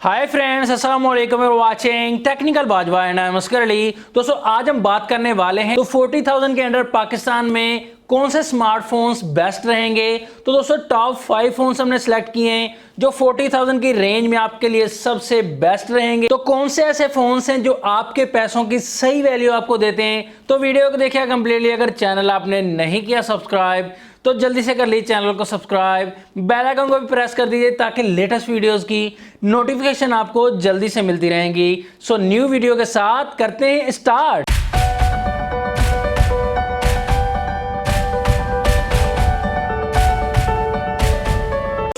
Hi friends, अस्सलाम वालेकुम और watching technical Bajwa and I am Oscar Ali. दोस्तों आज हम बात करने वाले हैं तो 40,000 के अंडर पाकिस्तान में कौन से स्मार्टफोन्स बेस्ट रहेंगे। तो दोस्तों टॉप 5 फोन्स हमने सेलेक्ट किए हैं जो 40,000 की रेंज में आपके लिए सबसे बेस्ट रहेंगे। तो कौन से ऐसे फोन्स हैं जो आपके पैसों की सही वैल्यू आपको देते हैं। तो वीडियो को देखिए कंप्लीटली। अगर चैनल आपने नहीं किया सब्सक्राइब तो जल्दी से कर लीजिए चैनल को सब्सक्राइब, बेल आइकन को भी प्रेस कर दीजिए ताकि लेटेस्ट वीडियोस की नोटिफिकेशन आपको जल्दी से मिलती रहेंगी। सो न्यू वीडियो के साथ करते हैं स्टार्ट।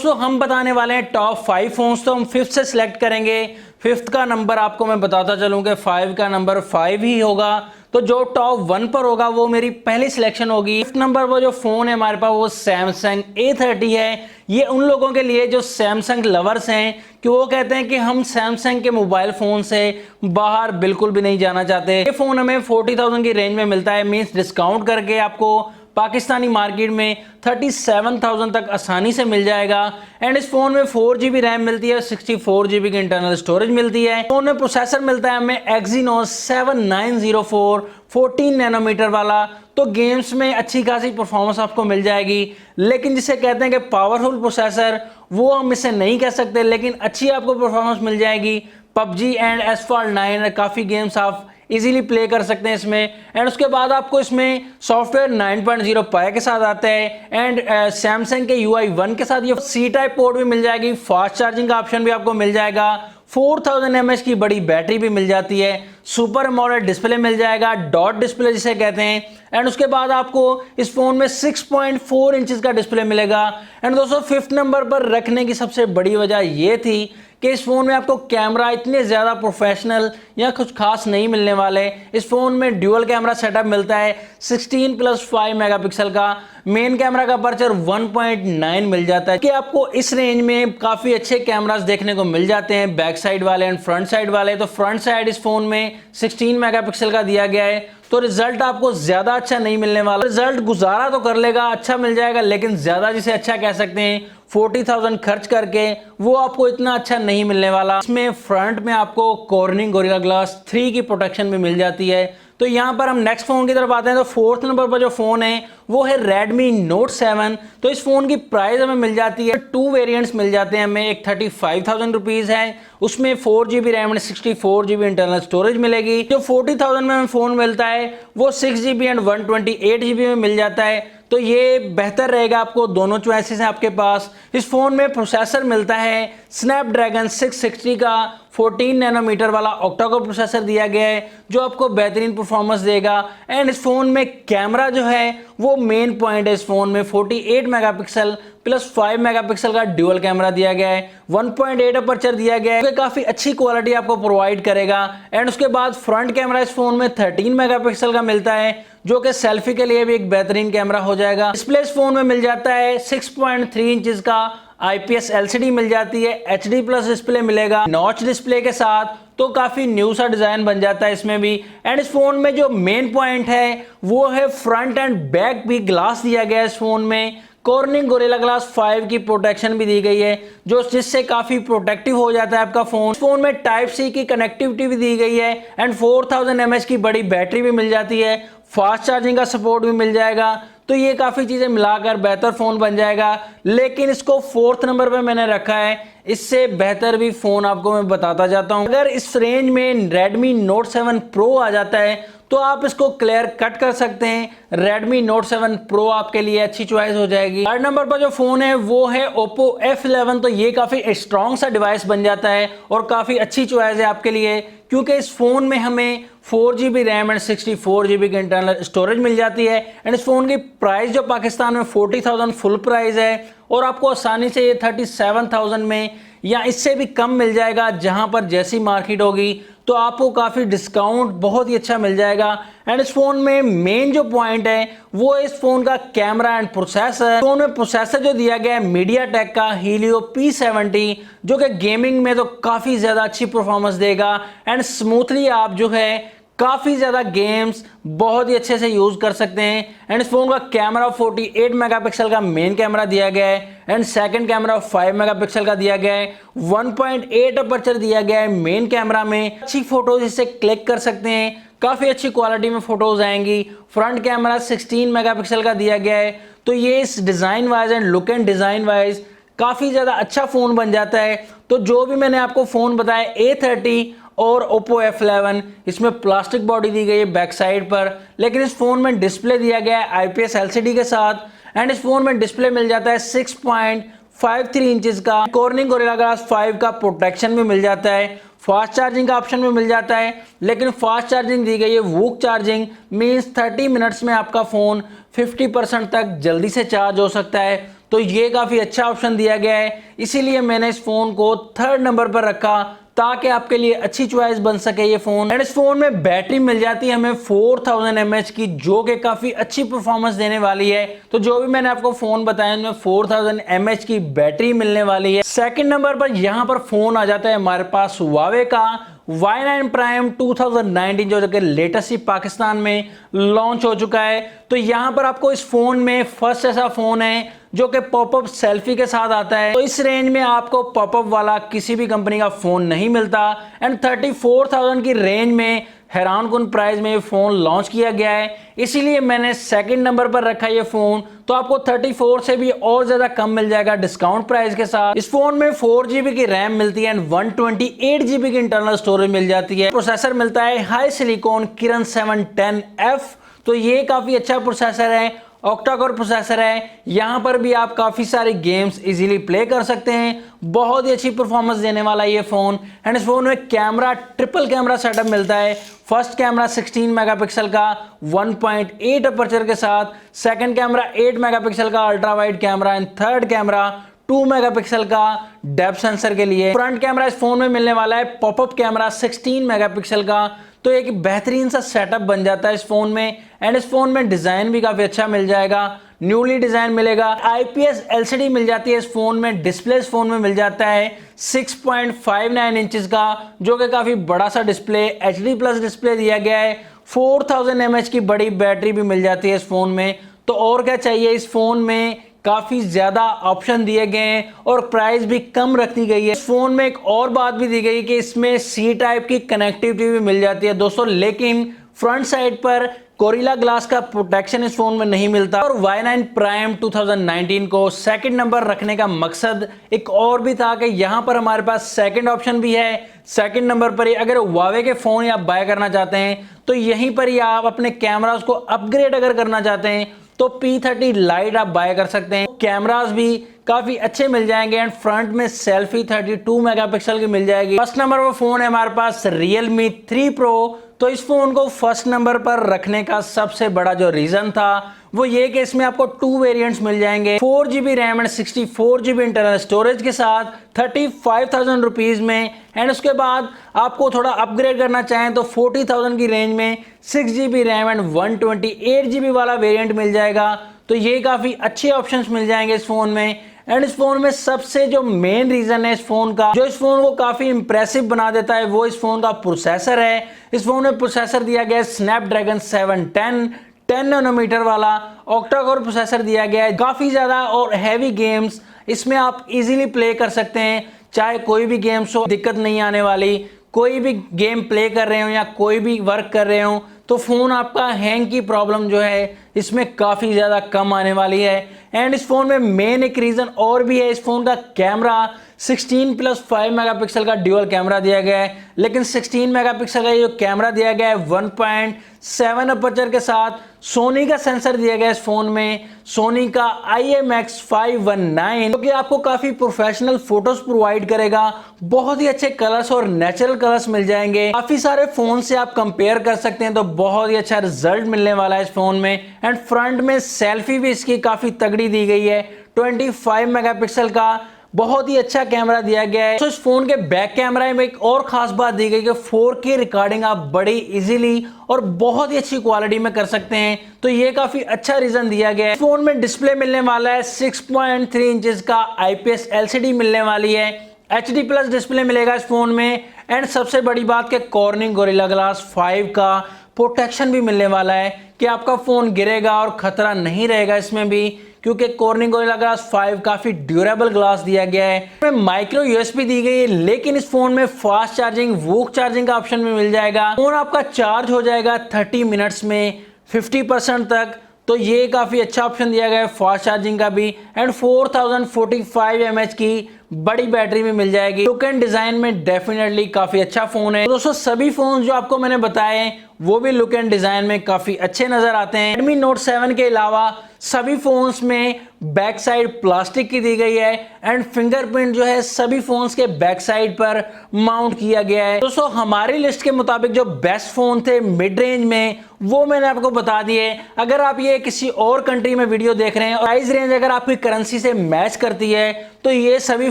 तो हम बताने वाले हैं टॉप 5 फोन्स। तो हम 5th से सिलेक्ट करेंगे। 5th का नंबर आपको मैं बताता चलूं कि 5 का नंबर 5 ही होगा। तो जो टॉप 1 पर होगा वो मेरी पहली सिलेक्शन होगी। 5th नंबर पर जो फोन है हमारे पास वो सैमसंग A30 है। ये उन लोगों के लिए जो सैमसंग लवर्स हैं कि वो कहते हैं कि हम सैमसंग के मोबाइल फोन से बाहर बिल्कुल भी नहीं जाना चाहते। ये फोन हमें 40,000 की रेंज में मिलता है, मींस डिस्काउंट करके आपको पाकिस्तानी मार्केट में 37,000 तक आसानी से मिल जाएगा। एंड इस फोन में 4GB रैम मिलती है, 64GB की इंटरनल स्टोरेज मिलती है। फोन में प्रोसेसर मिलता है हमें Exynos 7904 14 नैनोमीटर वाला। तो गेम्स में अच्छी खासी परफॉर्मेंस आपको मिल जाएगी। लेकिन जिसे कहते हैं कि पावरफुल प्रोसेसर, वो हम इसे नहीं कह सकते, लेकिन अच्छी आपको परफॉर्मेंस मिल जाएगी। PUBG एंड Asphalt 9 काफ़ी गेम्स आप इजीली प्ले कर सकते हैं इसमें। एंड उसके बाद आपको इसमें सॉफ्टवेयर 9.0 पाई के साथ आता है। एंड सैमसंग के UI 1 के साथ ये C टाइप पोर्ट भी मिल जाएगी। फास्ट चार्जिंग का ऑप्शन भी आपको मिल जाएगा। 4000 mAh की बड़ी बैटरी भी मिल जाती है। सुपर एमोलेड डिस्प्ले मिल जाएगा, डॉट डिस्प्ले जिसे कहते हैं। एंड उसके बाद आपको इस फोन में 6.4 इंचेस का डिस्प्ले मिलेगा। एंड दोस्तों 5th नंबर पर रखने की सबसे बड़ी वजह ये थी कि इस फोन में आपको कैमरा इतने ज़्यादा प्रोफेशनल या कुछ खास नहीं मिलने वाले। इस फोन में ड्यूअल कैमरा सेटअप मिलता है 16+5 मेगापिक्सल का। मेन कैमरा का अपर्चर 1.9 मिल जाता है कि आपको इस रेंज में काफ़ी अच्छे कैमरास देखने को मिल जाते हैं, बैक साइड वाले एंड फ्रंट साइड वाले। तो फ्रंट साइड इस फोन में 16 मेगापिक्सल का दिया गया है। तो रिजल्ट आपको ज्यादा अच्छा नहीं मिलने वाला। रिजल्ट गुजारा तो कर लेगा, अच्छा मिल जाएगा, लेकिन ज्यादा जिसे अच्छा कह सकते हैं 40,000 खर्च करके वो आपको इतना अच्छा नहीं मिलने वाला। इसमें फ्रंट में आपको कॉर्निंग गोरिल्ला ग्लास 3 की प्रोटेक्शन भी मिल जाती है। तो यहाँ पर हम नेक्स्ट फोन की तरफ आते हैं। तो 4th नंबर पर जो फोन है वो है Redmi Note 7। तो इस फोन की प्राइस हमें मिल जाती है, 2 वेरिएंट्स मिल जाते हैं हमें। एक 35,000 रुपीज़ है, उसमें 4GB RAM and 64GB internal storage मिलेगी। जो 40,000 में हमें फोन मिलता है वो 6GB एंड 128GB में मिल जाता है। तो ये बेहतर रहेगा, आपको दोनों चॉइसेस हैं आपके पास। इस फोन में प्रोसेसर मिलता है स्नैपड्रैगन 660 का 14 नैनोमीटर वाला ऑक्टा कोर प्रोसेसर दिया गया है जो आपको बेहतरीन परफॉर्मेंस देगा। एंड इस फोन में कैमरा जो है वो मेन पॉइंट है। इस फोन में 48 मेगापिक्सल प्लस 5 मेगापिक्सल का ड्यूअल कैमरा दिया गया है, 1.8 अपर्चर दिया गया है, काफी अच्छी क्वालिटी आपको प्रोवाइड करेगा। एंड उसके बाद फ्रंट कैमरा इस फोन में 13 मेगापिक्सल का मिलता है जो कि सेल्फी के लिए भी एक बेहतरीन कैमरा हो जाएगा। डिस्प्ले इस फोन में मिल जाता है 6.3 इंचेस का IPS LCD मिल जाती है, HD प्लस डिस्प्ले मिलेगा नॉच डिस्प्ले के साथ। तो काफी न्यू सा डिजाइन बन जाता है इसमें भी। एंड इस फोन में जो मेन पॉइंट है वो है फ्रंट एंड बैक भी ग्लास दिया गया है इस फोन में। कॉर्निंग गोरिल्ला ग्लास 5 की प्रोटेक्शन भी दी गई है जो जिससे काफी प्रोटेक्टिव हो जाता है आपका फोन। इस फोन में Type-C की कनेक्टिविटी भी दी गई है। एंड 4000 mAh की बड़ी बैटरी भी मिल जाती है, फास्ट चार्जिंग का सपोर्ट भी मिल जाएगा। तो ये काफ़ी चीज़ें मिलाकर बेहतर फ़ोन बन जाएगा। लेकिन इसको 4th नंबर पे मैंने रखा है, इससे बेहतर भी फ़ोन आपको मैं बताता जाता हूँ। अगर इस रेंज में Redmi Note 7 Pro आ जाता है तो आप इसको क्लियर कट कर सकते हैं। Redmi Note 7 Pro आपके लिए अच्छी चॉइस हो जाएगी। 3rd नंबर पर जो फ़ोन है वो है Oppo F11। तो ये काफ़ी स्ट्रॉन्ग सा डिवाइस बन जाता है और काफ़ी अच्छी चॉइस है आपके लिए, क्योंकि इस फोन में हमें 4GB रैम एंड 64GB की इंटरनल स्टोरेज मिल जाती है। एंड इस फोन की प्राइस जो पाकिस्तान में 40,000 फुल प्राइस है और आपको आसानी से ये 37,000 में या इससे भी कम मिल जाएगा। जहां पर जैसी मार्केट होगी तो आपको काफ़ी डिस्काउंट बहुत ही अच्छा मिल जाएगा। एंड इस फोन में मेन जो पॉइंट है वो इस फोन का कैमरा एंड प्रोसेसर। फोन में प्रोसेसर जो दिया गया है MediaTek का Helio P70 जो कि गेमिंग में तो काफ़ी ज़्यादा अच्छी परफॉर्मेंस देगा। एंड स्मूथली आप जो है काफ़ी ज़्यादा गेम्स बहुत ही अच्छे से यूज़ कर सकते हैं। एंड इस फ़ोन का कैमरा 48 मेगापिक्सल का मेन कैमरा दिया गया है एंड सेकंड कैमरा 5 मेगापिक्सल का दिया गया है। 1.8 अपर्चर दिया गया है मेन कैमरा में। अच्छी फोटोज इससे क्लिक कर सकते हैं, काफ़ी अच्छी क्वालिटी में फोटोज आएंगी। फ्रंट कैमरा 16 मेगापिक्सल का दिया गया है। तो ये इस design wise and look and design wise काफ़ी ज़्यादा अच्छा फ़ोन बन जाता है। तो जो भी मैंने आपको फ़ोन बताया A30 और Oppo F11, इसमें प्लास्टिक बॉडी दी गई है बैक साइड पर, लेकिन इस फोन में डिस्प्ले दिया गया है IPS LCD के साथ। एंड इस फोन में डिस्प्ले मिल जाता है 6.53 इंचेस का। कॉर्निंग गोरिल्ला ग्लास 5 का प्रोटेक्शन भी मिल जाता है। फास्ट चार्जिंग का ऑप्शन भी मिल जाता है, लेकिन फास्ट चार्जिंग दी गई है वूक चार्जिंग, मीन्स 30 मिनट्स में आपका फ़ोन 50% तक जल्दी से चार्ज हो सकता है। तो ये काफ़ी अच्छा ऑप्शन दिया गया है, इसीलिए मैंने इस फ़ोन को 3rd नंबर पर रखा ताकि आपके लिए अच्छी चॉइस बन सके ये फ़ोन। एंड इस फ़ोन में बैटरी मिल जाती है हमें 4000 mAh की, जो कि काफ़ी अच्छी परफॉर्मेंस देने वाली है। तो जो भी मैंने आपको फ़ोन बताया उनमें 4000 mAh की बैटरी मिलने वाली है। सेकंड नंबर पर यहाँ पर फ़ोन आ जाता है हमारे पास Huawei का Y9 Prime 2019, जो कि लेटेस्ट ही पाकिस्तान में लॉन्च हो चुका है। तो यहाँ पर आपको इस फ़ोन में फर्स्ट ऐसा फ़ोन है जो कि पॉपअप सेल्फी के साथ आता है। तो इस रेंज में आपको पॉपअप वाला किसी भी कंपनी का फ़ोन नहीं मिलता। एंड 34,000 की रेंज में हैरानकुन प्राइस में ये फ़ोन लॉन्च किया गया है, इसीलिए मैंने सेकंड नंबर पर रखा ये फ़ोन। तो आपको 34 से भी और ज़्यादा कम मिल जाएगा डिस्काउंट प्राइस के साथ। इस फ़ोन में 4GB की रैम मिलती है एंड 128GB की इंटरनल स्टोरेज मिल जाती है। प्रोसेसर मिलता है हाई सिलिकॉन किरण 710F। तो ये काफ़ी अच्छा प्रोसेसर है, ऑक्टा कोर प्रोसेसर है। यहाँ पर भी आप काफ़ी सारे गेम्स इजीली प्ले कर सकते हैं। बहुत ही अच्छी परफॉर्मेंस देने वाला ये फ़ोन। एंड इस फ़ोन में कैमरा ट्रिपल कैमरा सेटअप मिलता है। फर्स्ट कैमरा 16 मेगापिक्सल का 1.8 अपर्चर के साथ, सेकंड कैमरा 8 मेगापिक्सल का ultra wide camera and third camera 2 megapixel का डेप्थ सेंसर के लिए। फ्रंट कैमरा इस फोन में मिलने वाला है पॉपअप कैमरा 16 मेगापिक्सल का। तो एक बेहतरीन सा सेटअप बन जाता है इस फोन में। एंड इस फोन में डिजाइन भी काफी अच्छा मिल जाएगा, न्यूली डिजाइन मिलेगा। IPS LCD मिल जाती है इस फोन में। डिस्प्ले इस फोन में मिल जाता है 6.59 इंचेस का, जो कि काफी बड़ा सा डिस्प्ले, HD प्लस डिस्प्ले दिया गया है। 4000 mAh की बड़ी बैटरी भी मिल जाती है इस फोन में। तो और क्या चाहिए, इस फोन में काफी ज्यादा ऑप्शन दिए गए हैं और प्राइस भी कम रख दी गई है। इस फोन में एक और बात भी दी गई कि इसमें C टाइप की कनेक्टिविटी भी मिल जाती है दोस्तों, लेकिन फ्रंट साइड पर गोरिल्ला ग्लास का प्रोटेक्शन इस फोन में नहीं मिलता। और Y9 Prime 2019 को सेकंड नंबर रखने का मकसद एक और भी था कि यहाँ पर हमारे पास सेकंड ऑप्शन भी है। सेकंड नंबर पर ही अगर Huawei के फोन आप बाय करना चाहते हैं तो यहीं पर ही आप अपने कैमरास को अपग्रेड अगर करना चाहते हैं तो P30 Lite आप बाय कर सकते हैं। कैमरास भी काफी अच्छे मिल जाएंगे एंड फ्रंट में सेल्फी 32 मेगापिक्सल की मिल जाएगी। फर्स्ट नंबर पर फोन है हमारे पास Realme 3 Pro। तो इस फोन को फर्स्ट नंबर पर रखने का सबसे बड़ा जो रीजन था वो ये कि इसमें आपको 2 वेरिएंट्स मिल जाएंगे, 4GB RAM and 64GB internal storage के साथ 35,000 रुपीज में। एंड उसके बाद आपको थोड़ा अपग्रेड करना चाहें तो 40,000 की रेंज में 6GB रैम एंड 128GB वाला वेरिएंट मिल जाएगा। तो ये काफी अच्छे ऑप्शंस मिल जाएंगे इस फोन में। एंड इस फोन में सबसे जो मेन रीजन है इस फोन का, जो इस फोन को काफी इंप्रेसिव बना देता है, वो इस फोन का प्रोसेसर है। इस फोन में प्रोसेसर दिया गया है स्नैपड्रैगन 710 10 नैनोमीटर वाला ऑक्टा कोर प्रोसेसर दिया गया है। काफी ज्यादा और हैवी गेम्स इसमें आप इजीली प्ले कर सकते हैं, चाहे कोई भी गेम्स हो, दिक्कत नहीं आने वाली। कोई भी गेम प्ले कर रहे हो या कोई भी वर्क कर रहे हो तो फोन आपका हैंग की प्रॉब्लम जो है इसमें काफी ज्यादा कम आने वाली है। एंड इस फोन में मेन एक रीजन और भी है, इस फोन का कैमरा 16+5 मेगापिक्सल का ड्यूअल कैमरा दिया गया है। लेकिन 16 मेगापिक्सल का जो कैमरा दिया गया है 1.7 अपर्चर के साथ सोनी का सेंसर दिया गया है इस फोन में, सोनी का IMX519, जो कि आपको काफी प्रोफेशनल फोटोज प्रोवाइड करेगा। बहुत ही अच्छे कलर्स और नेचुरल कलर्स मिल जाएंगे। काफी सारे फोन से आप कंपेयर कर सकते हैं तो बहुत ही अच्छा रिजल्ट मिलने वाला है इस फोन में। एंड फ्रंट में सेल्फी भी इसकी काफी तगड़ी दी गई है, 25 मेगापिक्सल का बहुत ही अच्छा कैमरा दिया गया है। तो इस फोन के बैक कैमरा में एक और खास बात दी गई कि 4K रिकॉर्डिंग आप बड़ी इजीली और बहुत ही अच्छी क्वालिटी में कर सकते हैं। तो ये काफी अच्छा रीजन दिया गया है। फोन में डिस्प्ले मिलने वाला है 6.3 इंचेस का IPS LCD मिलने वाली है। HD प्लस डिस्प्ले मिलेगा इस फोन में एंड सबसे बड़ी बात कि कॉर्निंग गोरिल्ला ग्लास 5 का प्रोटेक्शन भी मिलने वाला है कि आपका फोन गिरेगा और खतरा नहीं रहेगा इसमें भी, क्योंकि कॉर्निंग गोरिल्ला ग्लास 5 काफी ड्यूरेबल ग्लास दिया गया है। इसमें माइक्रो यूएसबी दी गई है, लेकिन इस फोन में फास्ट चार्जिंग वूक चार्जिंग का ऑप्शन भी मिल जाएगा। फोन आपका चार्ज हो जाएगा 30 मिनट्स में 50% तक, तो ये काफी अच्छा ऑप्शन दिया गया है फास्ट चार्जिंग का भी। एंड 4045 mAh की बड़ी बैटरी भी मिल जाएगी। लुक एंड डिजाइन में डेफिनेटली काफी अच्छा फोन है। तो दोस्तों सभी फोन जो आपको मैंने बताए वो भी लुक एंड डिजाइन में काफी अच्छे नजर आते हैं। Redmi Note 7 के अलावा सभी फोन्स में बैक साइड प्लास्टिक की दी गई है एंड फिंगरप्रिंट जो है सभी फोन्स के बैक साइड पर माउंट किया गया है। दोस्तों हमारी लिस्ट के मुताबिक जो बेस्ट फोन थे मिड रेंज में वो मैंने आपको बता दिए। अगर आप ये किसी और कंट्री में वीडियो देख रहे हैं और प्राइस रेंज अगर आपकी करेंसी से मैच करती है तो ये सभी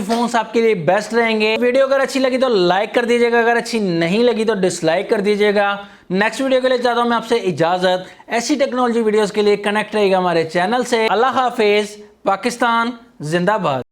फोन्स आपके लिए बेस्ट रहेंगे। वीडियो अगर अच्छी लगी तो लाइक कर दीजिएगा, अगर अच्छी नहीं लगी तो डिसलाइक कर दीजिएगा। नेक्स्ट वीडियो के लिए चाहता हूं मैं आपसे इजाजत। ऐसी टेक्नोलॉजी वीडियोस के लिए कनेक्ट रहिएगा हमारे चैनल से। अल्लाह हाफिज। पाकिस्तान जिंदाबाद।